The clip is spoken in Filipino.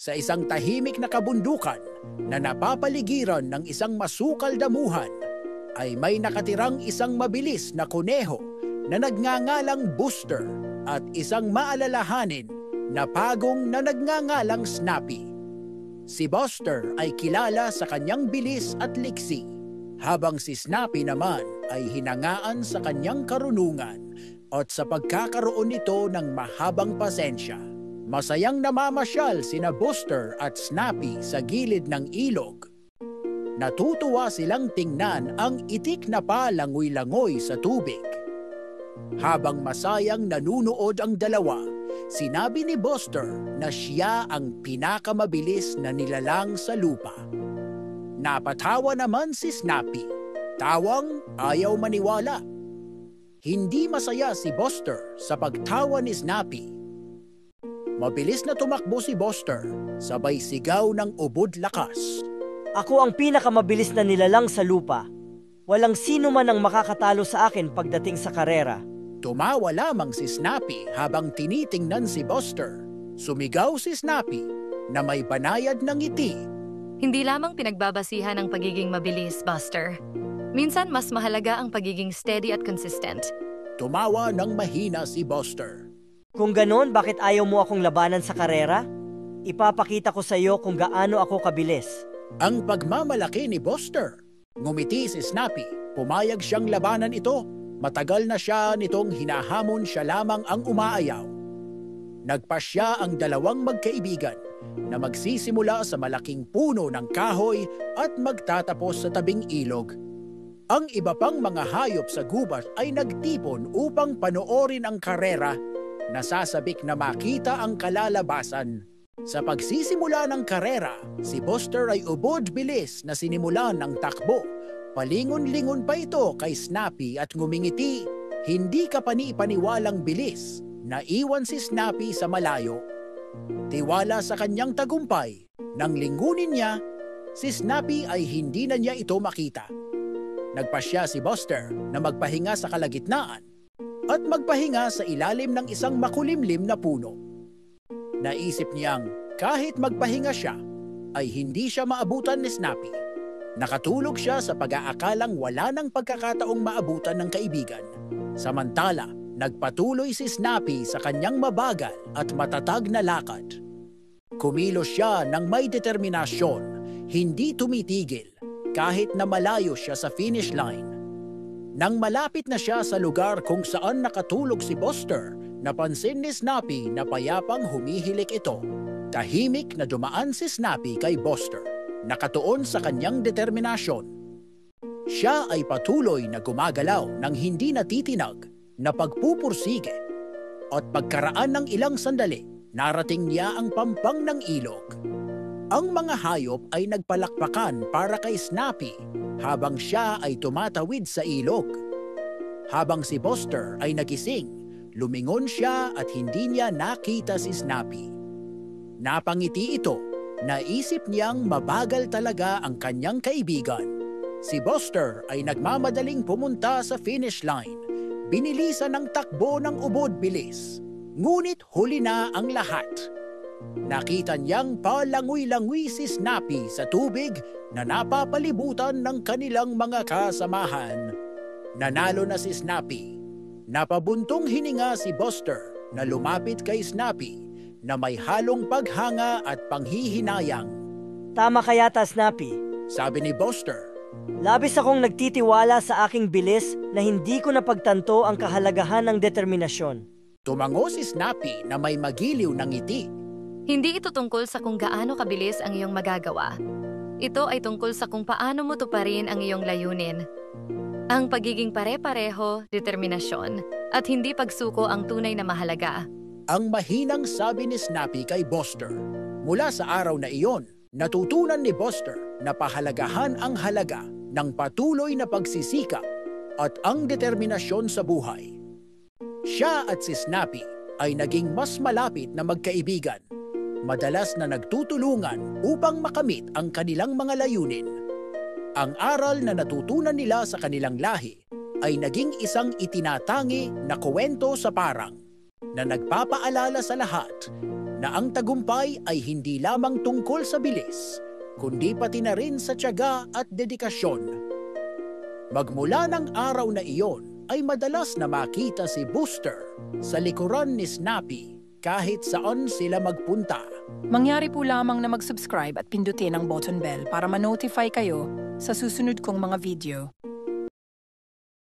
Sa isang tahimik na kabundukan na napapaligiran ng isang masukal damuhan, ay may nakatirang isang mabilis na kuneho na nagngangalang Booster at isang maalalahanin na pagong na nagngangalang Snappy. Si Buster ay kilala sa kanyang bilis at liksi, habang si Snappy naman ay hinangaan sa kanyang karunungan at sa pagkakaroon nito ng mahabang pasensya. Masayang namamasyal sina Buster at Snappy sa gilid ng ilog. Natutuwa silang tingnan ang itik na palangoy-langoy sa tubig. Habang masayang nanunood ang dalawa, sinabi ni Buster na siya ang pinakamabilis na nilalang sa lupa. Napatawa naman si Snappy. Tawang ayaw maniwala. Hindi masaya si Buster sa pagtawa ni Snappy. Mabilis na tumakbo si Buster, sabay sigaw ng ubod lakas. Ako ang pinakamabilis na nilalang sa lupa. Walang sino man ang makakatalo sa akin pagdating sa karera. Tumawa lamang si Snappy habang tinitingnan si Buster. Sumigaw si Snappy na may banayad ng ngiti. Hindi lamang pinagbabasihan ang pagiging mabilis, Buster. Minsan mas mahalaga ang pagiging steady at consistent. Tumawa ng mahina si Buster. Kung ganon, bakit ayaw mo akong labanan sa karera? Ipapakita ko sa iyo kung gaano ako kabilis. Ang pagmamalaki ni Buster. Ngumiti si Snappy. Pumayag siyang labanan ito. Matagal na siya nitong hinahamon, siya lamang ang umaayaw. Nagpasya ang dalawang magkaibigan na magsisimula sa malaking puno ng kahoy at magtatapos sa tabing ilog. Ang iba pang mga hayop sa gubat ay nagtipon upang panoorin ang karera. Nasasabik na makita ang kalalabasan. Sa pagsisimula ng karera, si Buster ay ubod bilis na sinimulan ng takbo. Palingon-lingon pa ito kay Snappy at ngumingiti. Hindi ka pani-paniwalang bilis. Naiwan si Snappy sa malayo. Tiwala sa kanyang tagumpay. Nang lingunin niya, si Snappy ay hindi na niya ito makita. Nagpasya si Buster na magpahinga sa kalagitnaan at magpahinga sa ilalim ng isang makulimlim na puno. Naisip niyang kahit magpahinga siya, ay hindi siya maabutan ni Snappy. Nakatulog siya sa pag-aakalang wala ng pagkakataong maabutan ng kaibigan. Samantala, nagpatuloy si Snappy sa kanyang mabagal at matatag na lakad. Kumilos siya ng may determinasyon, hindi tumitigil, kahit na malayo siya sa finish line. Nang malapit na siya sa lugar kung saan nakatulog si Buster, napansin ni Snappy na payapang humihilik ito. Tahimik na dumaan si Snappy kay Buster, nakatuon sa kanyang determinasyon. Siya ay patuloy na gumagalaw ng hindi natitinag na pagpupursige. At pagkaraan ng ilang sandali, narating niya ang pampang ng ilog. Ang mga hayop ay nagpalakpakan para kay Snappy habang siya ay tumatawid sa ilog. Habang si Buster ay nagising, lumingon siya at hindi niya nakita si Snappy. Napangiti ito. Naisip niyang mabagal talaga ang kanyang kaibigan. Si Buster ay nagmamadaling pumunta sa finish line. Binilisan ng takbo ng ubod bilis. Ngunit huli na ang lahat. Nakita niyang palangoy-langoy si Snappy sa tubig na napapalibutan ng kanilang mga kasamahan. Nanalo na si Snappy. Napabuntong hininga si Buster na lumapit kay Snappy na may halong paghanga at panghihinayang. Tama ka yata, Snappy. Sabi ni Buster. Labis akong nagtitiwala sa aking bilis na hindi ko napagtanto ang kahalagahan ng determinasyon. Tumango si Snappy na may magiliw ng ngiti. Hindi ito tungkol sa kung gaano kabilis ang iyong magagawa. Ito ay tungkol sa kung paano mo tuparin ang iyong layunin. Ang pagiging pare-pareho, determinasyon, at hindi pagsuko ang tunay na mahalaga. Ang mahinang sabi ni Snappy kay Buster. Mula sa araw na iyon, natutunan ni Buster na pahalagahan ang halaga ng patuloy na pagsisikap at ang determinasyon sa buhay. Siya at si Snappy ay naging mas malapit na magkaibigan. Madalas na nagtutulungan upang makamit ang kanilang mga layunin. Ang aral na natutunan nila sa kanilang lahi ay naging isang itinatangi na kwento sa parang na nagpapaalala sa lahat na ang tagumpay ay hindi lamang tungkol sa bilis, kundi pati na rin sa tiyaga at dedikasyon. Magmula ng araw na iyon ay madalas na makita si Booster sa likuran ni Snappy kahit saan sila magpunta. Mangyari po lamang na mag-subscribe at pindutin ang button bell para ma-notify kayo sa susunod kong mga video.